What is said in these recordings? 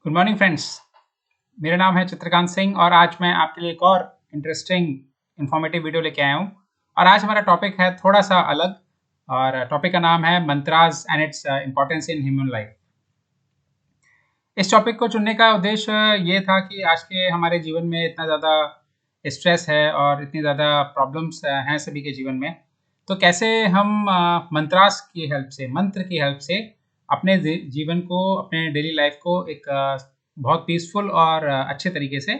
Good morning friends. मेरा नाम है चित्रकांत सिंह और आज मैं आपके लिए एक और इंटरेस्टिंग इन्फॉर्मेटिव वीडियो लेके आया हूँ। और आज हमारा टॉपिक है थोड़ा सा अलग और टॉपिक का नाम है mantras and its importance in human life. इस टॉपिक को चुनने का उद्देश्य ये था कि आज के हमारे जीवन में इतना ज़्यादा स्ट्रेस है और इतनी ज़्यादा प्रॉब्लम्स हैं सभी के जीवन में। तो कैसे हम मंत्रास की हेल्प से, मंत्र की हेल्प से अपने जीवन को, अपने डेली लाइफ को एक बहुत पीसफुल और अच्छे तरीके से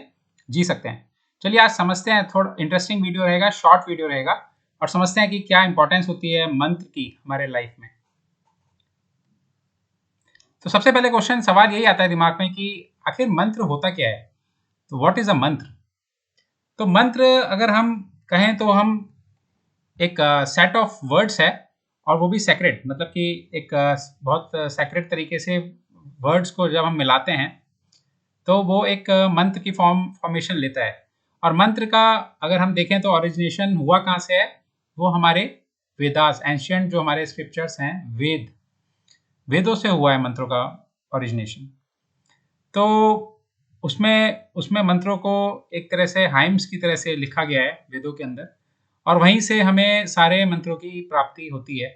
जी सकते हैं। चलिए आज समझते हैं, थोड़ा इंटरेस्टिंग वीडियो रहेगा, शॉर्ट वीडियो रहेगा और समझते हैं कि क्या इंपॉर्टेंस होती है मंत्र की हमारे लाइफ में। तो सबसे पहले क्वेश्चन सवाल यही आता है दिमाग में कि आखिर मंत्र होता क्या है। तो व्हाट इज अ मंत्र। तो मंत्र अगर हम कहें तो हम एक सेट ऑफ वर्ड्स है और वो भी सेक्रेट, मतलब कि एक बहुत सेक्रेट तरीके से वर्ड्स को जब हम मिलाते हैं तो वो एक मंत्र की फॉर्मेशन लेता है। और मंत्र का अगर हम देखें तो ओरिजिनेशन हुआ कहाँ से है, वो हमारे वेदास, एंशियंट जो हमारे स्क्रिप्चर्स हैं, वेदों से हुआ है मंत्रों का ओरिजिनेशन। तो उसमें उसमें मंत्रों को एक तरह से हाइम्स की तरह से लिखा गया है वेदों के अंदर और वहीं से हमें सारे मंत्रों की प्राप्ति होती है।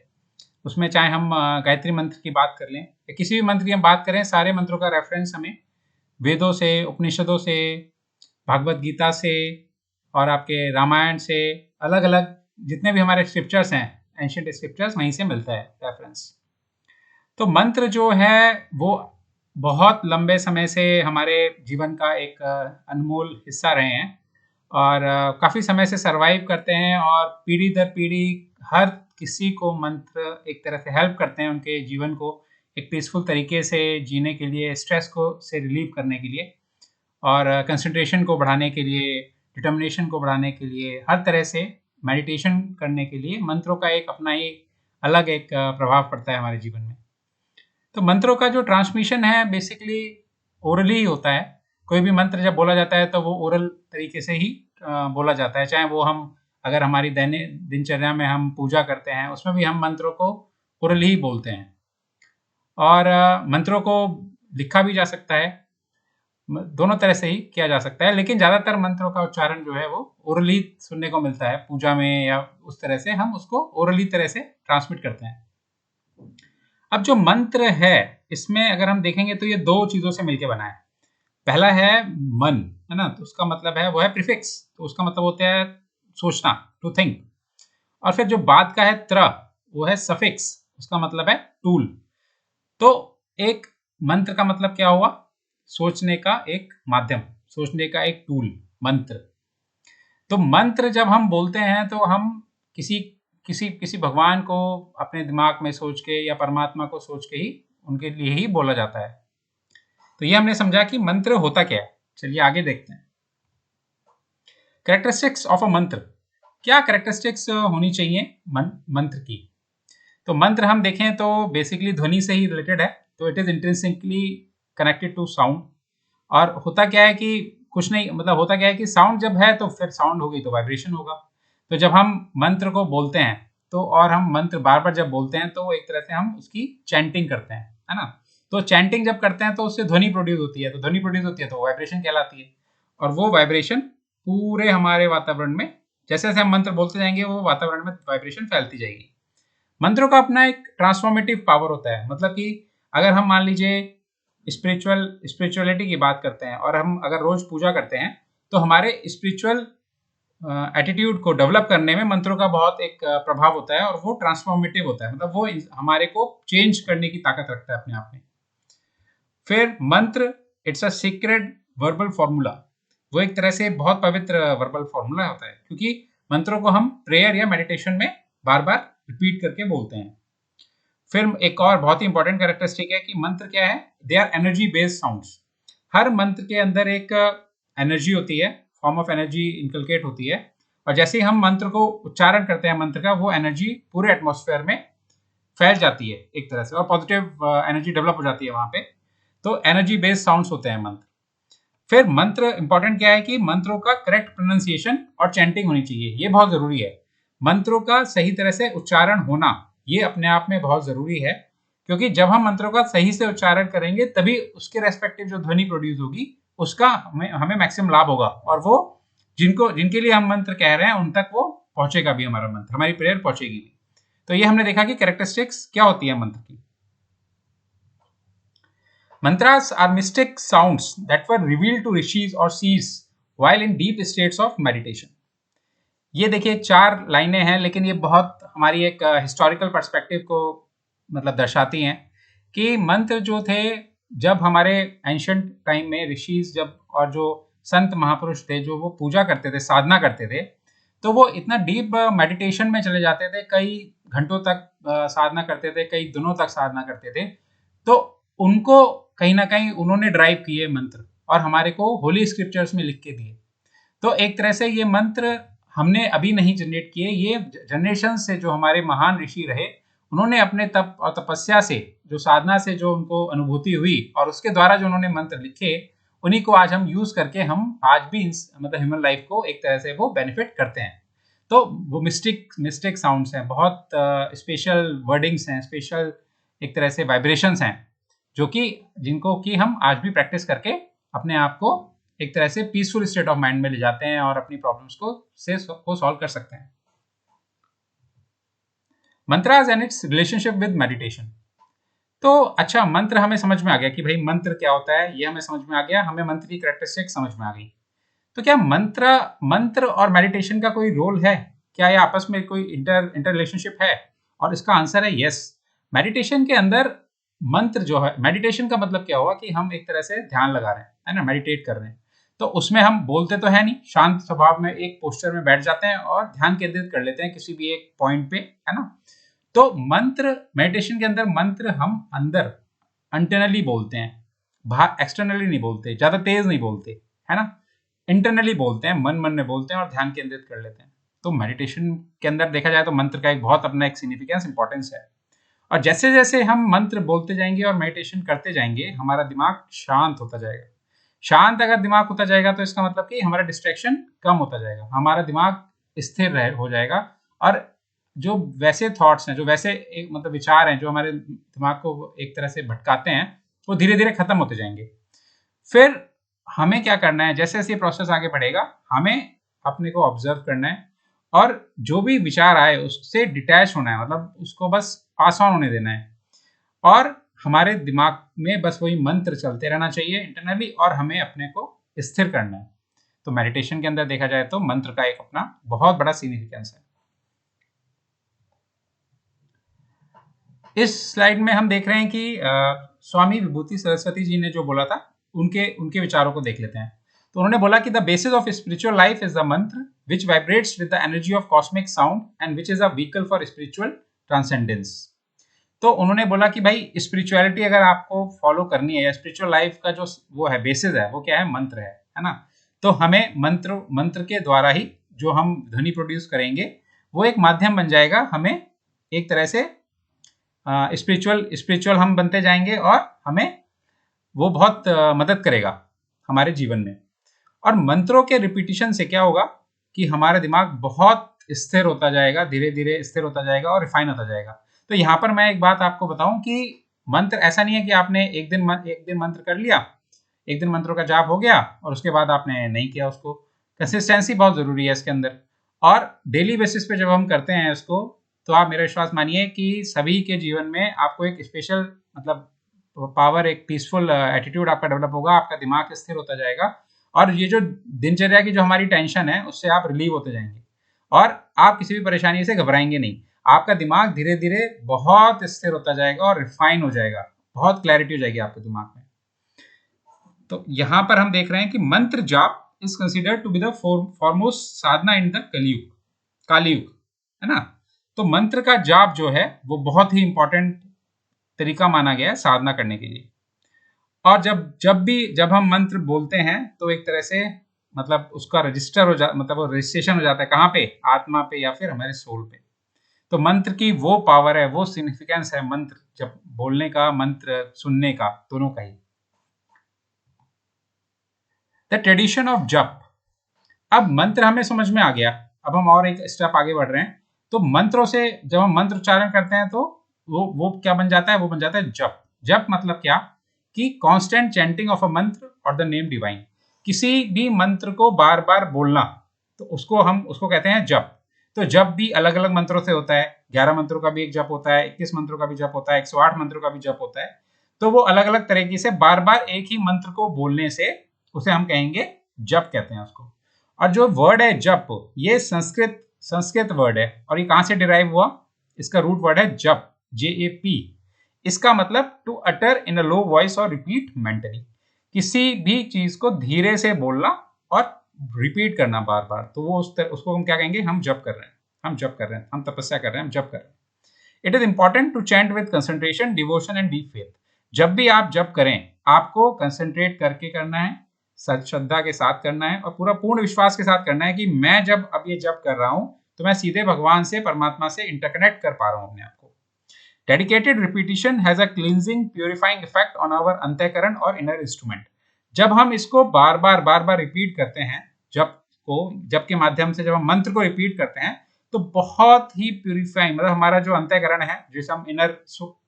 उसमें चाहे हम गायत्री मंत्र की बात कर लें या किसी भी मंत्र की हम बात करें, सारे मंत्रों का रेफरेंस हमें वेदों से, उपनिषदों से, भागवत गीता से और आपके रामायण से, अलग अलग जितने भी हमारे स्क्रिप्चर्स हैं, एंशियंट स्क्रिप्चर्स, वहीं से मिलता है रेफरेंस। तो मंत्र जो है वो बहुत लंबे समय से हमारे जीवन का एक अनमोल हिस्सा रहे हैं और काफ़ी समय से सरवाइव करते हैं और पीढ़ी दर पीढ़ी हर किसी को मंत्र एक तरह से हेल्प करते हैं उनके जीवन को एक पीसफुल तरीके से जीने के लिए, स्ट्रेस को से रिलीव करने के लिए और कंसंट्रेशन को बढ़ाने के लिए, डिटर्मिनेशन को बढ़ाने के लिए, हर तरह से मेडिटेशन करने के लिए मंत्रों का एक अपना ही अलग एक प्रभाव पड़ता है हमारे जीवन में। तो मंत्रों का जो ट्रांसमिशन है बेसिकली ओरली ही होता है। कोई भी मंत्र जब बोला जाता है तो वो ओरल तरीके से ही बोला जाता है, चाहे वो हम अगर हमारी दैनिक दिनचर्या में हम पूजा करते हैं उसमें भी हम मंत्रों को ओरल ही बोलते हैं। और मंत्रों को लिखा भी जा सकता है, दोनों तरह से ही किया जा सकता है, लेकिन ज़्यादातर मंत्रों का उच्चारण जो है वो ओरली सुनने को मिलता है पूजा में, या उस तरह से हम उसको ओरली तरह से ट्रांसमिट करते हैं। अब जो मंत्र है इसमें अगर हम देखेंगे तो ये दो चीजों से मिलकर बना है। पहला है मन, है ना, तो उसका मतलब है वो है प्रीफिक्स, तो उसका मतलब होता है सोचना, टू थिंक। और फिर जो बाद का है त्र, वो है सफिक्स, उसका मतलब है टूल। तो एक मंत्र का मतलब क्या हुआ, सोचने का एक माध्यम, सोचने का एक टूल, मंत्र। तो मंत्र जब हम बोलते हैं तो हम किसी किसी किसी भगवान को अपने दिमाग में सोच के या परमात्मा को सोच के ही उनके लिए ही बोला जाता है। तो ये हमने समझा कि मंत्र होता क्या है। चलिए आगे देखते हैं। कैरेक्टरिस्टिक्स ऑफ अ मंत्र, क्या कैरेक्टरिस्टिक्स होनी चाहिए मंत्र की। तो मंत्र हम देखें तो बेसिकली ध्वनि से ही रिलेटेड है, तो it is intrinsically connected to sound. और होता क्या है कि कुछ नहीं, मतलब होता क्या है कि साउंड जब है तो फिर साउंड होगी तो वाइब्रेशन होगा। तो जब हम मंत्र को बोलते हैं तो, और हम मंत्र बार बार जब बोलते हैं तो एक तरह से हम उसकी चैंटिंग करते हैं, है ना। तो चैंटिंग जब करते हैं तो उससे ध्वनि प्रोड्यूस होती है, तो ध्वनि प्रोड्यूस होती है तो वाइब्रेशन कहलाती है। और वो वाइब्रेशन पूरे हमारे वातावरण में, जैसे जैसे हम मंत्र बोलते जाएंगे वो वातावरण में वाइब्रेशन फैलती जाएगी। मंत्रों का अपना एक ट्रांसफॉर्मेटिव पावर होता है, मतलब कि अगर हम मान लीजिए स्पिरिचुअलिटी की बात करते हैं और हम अगर रोज पूजा करते हैं तो हमारे स्पिरिचुअल एटीट्यूड को डेवलप करने में मंत्रों का बहुत एक प्रभाव होता है और वो ट्रांसफॉर्मेटिव होता है, मतलब वो हमारे को चेंज करने की ताकत रखता है अपने आप में। फिर मंत्र, it's a secret verbal formula, वो एक तरह से बहुत पवित्र वर्बल फॉर्मूला होता है, क्योंकि मंत्रों को हम प्रेयर या मेडिटेशन में बार बार रिपीट करके बोलते हैं। फिर एक और बहुत ही इंपॉर्टेंट कैरेक्टरिस्टिक है कि मंत्र क्या है, they are energy based sounds. हर मंत्र के अंदर एक एनर्जी होती है, फॉर्म ऑफ एनर्जी इनकलकेट होती है, और जैसे ही हम मंत्र को उच्चारण करते हैं मंत्र का, वो एनर्जी पूरे एटमॉस्फेयर में फैल जाती है एक तरह से और पॉजिटिव एनर्जी डेवलप हो जाती है वहां पे। तो एनर्जी बेस्ड साउंड्स होते हैं मंत्र। फिर मंत्र इंपॉर्टेंट क्या है कि मंत्रों का करेक्ट प्रोनाउंसिएशन और चैंटिंग होनी चाहिए, ये बहुत जरूरी है। मंत्रों का सही तरह से उच्चारण होना ये अपने आप में बहुत जरूरी है, क्योंकि जब हम मंत्रों का सही से उच्चारण करेंगे तभी उसके रेस्पेक्टिव जो ध्वनि प्रोड्यूस होगी उसका हमें मैक्सिमम लाभ होगा, और वो जिनके लिए हम मंत्र कह रहे हैं उन तक वो पहुंचेगा भी, हमारा मंत्र, हमारी प्रेयर पहुंचेगी भी। तो ये हमने देखा कि कैरेक्टरिस्टिक्स क्या होती है मंत्र की। Mantras are mystic sounds that were revealed to rishis or seers while in deep states of meditation. ये देखिए 4 लाइनें हैं, लेकिन ये बहुत हमारी एक हिस्टोरिकल पर्सपेक्टिव को मतलब दर्शाती हैं कि मंत्र जो थे जब हमारे एंशिएंट टाइम में ऋषिज जब और जो संत महापुरुष थे जो वो पूजा करते थे, साधना करते थे, तो वो इतना डीप मेडिटेशन में चले जाते थे, कई घंटों तक साधना करते थे, कई दिनों तक साधना करते थे। तो उनको कहीं ना कहीं उन्होंने ड्राइव किए मंत्र और हमारे को होली स्क्रिप्चर्स में लिख के दिए। तो एक तरह से ये मंत्र हमने अभी नहीं जनरेट किए, ये जनरेशन से जो हमारे महान ऋषि रहे उन्होंने अपने तप और तपस्या से, जो साधना से जो उनको अनुभूति हुई और उसके द्वारा जो उन्होंने मंत्र लिखे, उन्हीं को आज हम यूज करके हम आज भी मतलब ह्यूमन लाइफ को एक तरह से वो बेनिफिट करते हैं। तो वो मिस्टिक साउंड्स हैं, बहुत स्पेशल वर्डिंग्स हैं, स्पेशल एक तरह से वाइब्रेशंस हैं, जो कि जिनको कि हम आज भी प्रैक्टिस करके अपने आप को एक तरह से पीसफुल स्टेट ऑफ माइंड में ले जाते हैं और अपनी प्रॉब्लम्स को सॉल्व कर सकते हैं। Mantras and its relationship with meditation. तो अच्छा, मंत्र हमें समझ में आ गया कि भाई मंत्र क्या होता है, ये हमें समझ में आ गया, हमें मंत्र की कैरेक्टरिस्टिक समझ में आ गई। तो क्या मंत्र और मेडिटेशन का कोई रोल है, क्या ये आपस में कोई इंटर रिलेशनशिप है? और इसका आंसर है यस। मेडिटेशन के अंदर मंत्र जो है, मेडिटेशन का मतलब क्या हुआ कि हम एक तरह से ध्यान लगा रहे हैं, है ना, मेडिटेट कर रहे हैं। तो उसमें हम बोलते तो है नहीं, शांत स्वभाव में एक पोस्चर में बैठ जाते हैं और ध्यान केंद्रित कर लेते हैं किसी भी एक पॉइंट पे, है ना। तो मंत्र, मेडिटेशन के अंदर मंत्र हम अंदर इंटरनली बोलते हैं, बाहर एक्सटर्नली नहीं बोलते, ज्यादा तेज नहीं बोलते, है ना, इंटरनली बोलते हैं, मन में बोलते हैं और ध्यान केंद्रित कर लेते हैं। तो मेडिटेशन के अंदर देखा जाए तो मंत्र का एक बहुत अपना एक सिग्निफिकेंस, इंपॉर्टेंस है। और जैसे जैसे हम मंत्र बोलते जाएंगे और मेडिटेशन करते जाएंगे, हमारा दिमाग शांत होता जाएगा। शांत अगर दिमाग होता जाएगा तो इसका मतलब कि हमारा डिस्ट्रैक्शन कम होता जाएगा, हमारा दिमाग स्थिर हो जाएगा, और जो वैसे थॉट्स हैं, जो वैसे एक मतलब विचार हैं जो हमारे दिमाग को एक तरह से भटकाते हैं, वो धीरे धीरे खत्म होते जाएंगे। फिर हमें क्या करना है, जैसे जैसे ये प्रोसेस आगे बढ़ेगा, हमें अपने को ऑब्जर्व करना है और जो भी विचार आए उससे डिटैच होना है, मतलब उसको बस पास ऑन होने देना है, और हमारे दिमाग में बस वही मंत्र चलते रहना चाहिए इंटरनली, और हमें अपने को स्थिर करना है। तो मेडिटेशन के अंदर देखा जाए तो मंत्र का एक अपना बहुत बड़ा सिग्निफिकेंस है। इस स्लाइड में हम देख रहे हैं कि स्वामी विभूति सरस्वती जी ने जो बोला था, उनके विचारों को देख लेते हैं। तो उन्होंने बोला कि the basis of spiritual life is the mantra which vibrates with the energy of cosmic sound and which is a vehicle for spiritual transcendence. तो उन्होंने बोला कि भाई स्पिरिचुअलिटी अगर आपको फॉलो करनी है, या स्पिरिचुअल लाइफ का जो वो है बेसिस है, वो क्या है, मंत्र है ना। तो हमें मंत्र के द्वारा ही जो हम ध्वनि प्रोड्यूस करेंगे वो एक माध्यम बन जाएगा, हमें एक तरह से स्पिरिचुअल हम बनते जाएंगे, और हमें वो बहुत मदद करेगा हमारे जीवन में। और मंत्रों के रिपीटिशन से क्या होगा कि हमारा दिमाग बहुत स्थिर होता जाएगा, धीरे धीरे स्थिर होता जाएगा और रिफाइन होता जाएगा। तो यहाँ पर मैं एक बात आपको बताऊं कि मंत्र ऐसा नहीं है कि आपने एक दिन मंत्र कर लिया, एक दिन मंत्रों का जाप हो गया और उसके बाद आपने नहीं किया उसको। कंसिस्टेंसी बहुत जरूरी है इसके अंदर, और डेली बेसिस पे जब हम करते हैं इसको, तो आप मेरा विश्वास मानिए कि सभी के जीवन में आपको एक स्पेशल मतलब पावर, एक पीसफुल एटीट्यूड आपका डेवलप होगा, आपका दिमाग स्थिर होता जाएगा, और ये जो दिनचर्या की जो हमारी टेंशन है उससे आप रिलीव होते जाएंगे, और आप किसी भी परेशानी से घबराएंगे नहीं। आपका दिमाग धीरे धीरे बहुत स्थिर होता जाएगा और रिफाइन हो जाएगा, बहुत क्लैरिटी हो जाएगी आपके दिमाग में। तो यहाँ पर हम देख रहे हैं कि mantra jaap is considered to be the foremost sadhana in the Kalyug, है ना। तो मंत्र का जाप जो है वो बहुत ही इंपॉर्टेंट तरीका माना गया है साधना करने के लिए। और जब हम मंत्र बोलते हैं तो एक तरह से मतलब उसका मतलब वो रजिस्ट्रेशन हो जाता है, कहाँ पे, आत्मा पे या फिर हमारे सोल पे। तो मंत्र की वो पावर है, वो सिग्निफिकेंस है मंत्र जब बोलने का, मंत्र सुनने का, दोनों का ही। द ट्रेडिशन ऑफ जप। अब मंत्र हमें समझ में आ गया, अब हम और एक स्टेप आगे बढ़ रहे हैं। तो मंत्रों से जब हम मंत्र उच्चारण करते हैं तो वो क्या बन जाता है, वो बन जाता है जप। जप मतलब क्या कि कांस्टेंट चैंटिंग ऑफ अ मंत्र और द नेम डिवाइन, किसी भी मंत्र को बार बार बोलना, तो उसको कहते हैं जप। तो जप भी अलग अलग मंत्रों से होता है, 11 मंत्रों का भी एक जप होता है, 21 मंत्रों का भी जप होता है, 108 मंत्रों का भी जप होता है। तो वो अलग अलग तरीके से बार बार एक ही मंत्र को बोलने से उसे हम कहेंगे जप कहते हैं उसको। और जो वर्ड है जप, ये संस्कृत वर्ड है, और ये कहां से डिराइव हुआ, इसका रूट वर्ड है जप, JAP। इसका मतलब to utter in a low voice और रिपीट मेंटली, किसी भी चीज को धीरे से बोलना और रिपीट करना बार बार। तो वो उसको हम क्या कहेंगे, हम जप कर रहे हैं, हम जप कर रहे हैं, हम तपस्या कर रहे हैं, हम जप कर रहे हैं। It is important to chant with concentration, devotion and deep faith. जब भी आप जप करें, आपको कंसंट्रेट करके करना है, श्रद्धा के साथ करना है, और पूर्ण विश्वास के साथ करना है कि मैं जब अब ये जप कर रहा हूं तो मैं सीधे भगवान से, परमात्मा से इंटरकनेक्ट कर पा रहा हूं अपने आप को। Dedicated repetition has a cleansing purifying effect on our अंतःकरण और इनर इंस्ट्रूमेंट। जब हम इसको बार बार रिपीट करते हैं, जप के माध्यम से जब हम मंत्र को रिपीट करते हैं, तो बहुत ही प्यूरिफाइंग, मतलब हमारा जो अंतःकरण है, जिसे हम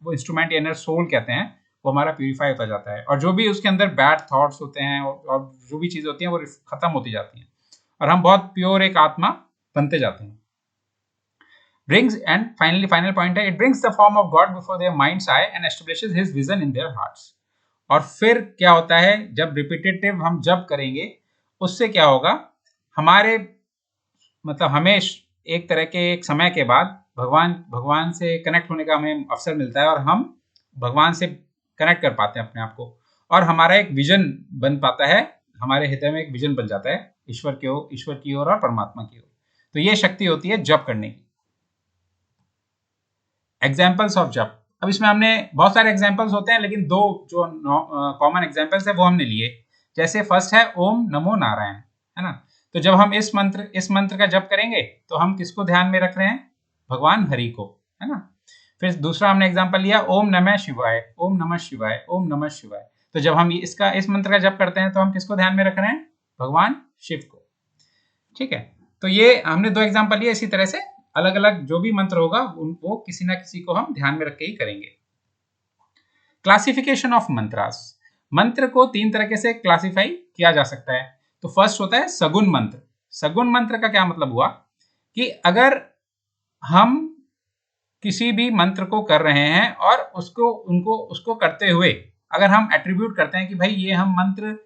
वो इंस्ट्रूमेंट इनर सोल कहते हैं, वो हमारा प्यूरिफाई होता जाता है, और जो भी उसके अंदर बैड थॉट्स होते हैं और जो भी चीजें होती हैं वो खत्म होती जाती हैं, और हम बहुत प्योर एक आत्मा बनते जाते हैं। brings and final point है, it brings the form of God before their mind's eye and establishes his vision in their hearts। और फिर क्या होता है, जब रिपीटेटिव हम जब करेंगे, उससे क्या होगा, हमारे मतलब हमें एक तरह के एक समय के बाद भगवान से कनेक्ट होने का हमें अवसर मिलता है, और हम भगवान से कनेक्ट कर पाते हैं अपने आप को, और हमारा एक विजन बन पाता है, हमारे हृदय में एक विजन बन जाता है ईश्वर की ओर और परमात्मा की ओर। तो ये शक्ति होती है जप करने की। एग्जाम्पल्स ऑफ जप, अब इसमें हमने बहुत सारे एग्जाम्पल्स होते हैं, लेकिन दो जो कॉमन एग्जाम्पल्स है वो हमने लिए। जैसे फर्स्ट है ओम नमो नारायण, है ना। तो जब हम इस मंत्र का जप करेंगे, तो हम किसको ध्यान में रख रहे हैं, भगवान हरि को, है ना। फिर दूसरा हमने एग्जाम्पल लिया ओम नमः शिवाय, ओम नमः शिवाय, ओम नमः शिवाय। तो जब हम इस मंत्र का जप करते हैं, तो हम किसको ध्यान में रख रहे हैं, भगवान शिव को। ठीक है, तो ये हमने दो एग्जाम्पल लिए। इसी तरह से अलग अलग जो भी मंत्र होगा, वो किसी ना किसी को हम ध्यान में रख के ही करेंगे। क्लासिफिकेशन ऑफ मंत्रास, मंत्र को 3 तरीके से क्लासिफाई किया जा सकता है। तो फर्स्ट होता है सगुण मंत्र। सगुण मंत्र का क्या मतलब हुआ कि अगर हम किसी भी मंत्र को कर रहे हैं और उसको करते हुए अगर हम एट्रीब्यूट करते हैं कि भाई ये हम मंत्र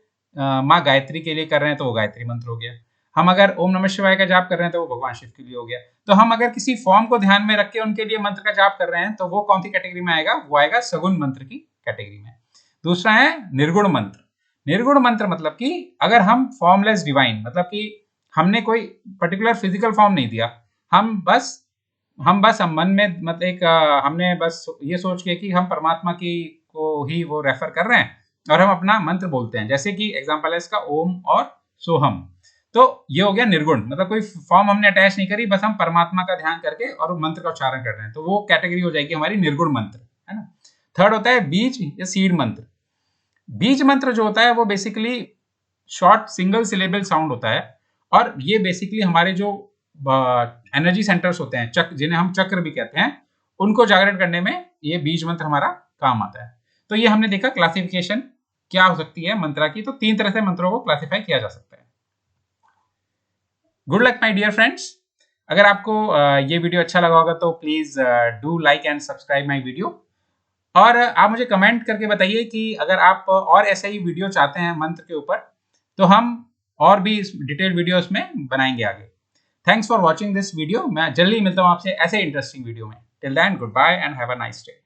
माँ गायत्री के लिए कर रहे हैं, तो वो गायत्री मंत्र हो गया। हम अगर ओम नमः शिवाय का जाप कर रहे हैं, तो वो भगवान शिव के लिए हो गया। तो हम अगर किसी फॉर्म को ध्यान में रख के उनके लिए मंत्र का जाप कर रहे हैं, तो वो कौन सी कैटेगरी में आएगा, वो आएगा सगुण मंत्र की कैटेगरी में। दूसरा है निर्गुण मंत्र। निर्गुण मंत्र मतलब कि अगर हम फॉर्मलेस डिवाइन, मतलब कि हमने कोई पर्टिकुलर फिजिकल फॉर्म नहीं दिया, हम मन में मतलब हमने बस ये सोच के कि हम परमात्मा की को ही वो रेफर कर रहे हैं, और हम अपना मंत्र बोलते हैं। जैसे कि एग्जांपल है इसका ओम और सोहम। तो ये हो गया निर्गुण, मतलब कोई फॉर्म हमने अटैच नहीं करी, बस हम परमात्मा का ध्यान करके और मंत्र का उच्चारण कर रहे हैं, तो वो कैटेगरी हो जाएगी हमारी निर्गुण मंत्र, है ना। थर्ड होता है बीज या सीड मंत्र। बीज मंत्र जो होता है वो basically short single syllable sound होता है, और ये बेसिकली हमारे जो एनर्जी सेंटर्स होते हैं, जिन्हें हम चक्र भी कहते हैं, उनको जागृत करने में ये बीज मंत्र हमारा काम आता है। तो ये हमने देखा क्लासिफिकेशन क्या हो सकती है मंत्रा की। तो 3 तरह से मंत्रों को क्लासिफाई किया जा सकता है। Good luck my dear friends. अगर आपको ये वीडियो अच्छा लगा होगा तो please do like and subscribe my video, और आप मुझे कमेंट करके बताइए कि अगर आप और ऐसे ही वीडियो चाहते हैं मंत्र के ऊपर, तो हम और भी डिटेल वीडियोस में बनाएंगे आगे। Thanks for watching this video. मैं जल्दी मिलता हूं आपसे ऐसे इंटरेस्टिंग वीडियो में। Till then good bye and have a nice day.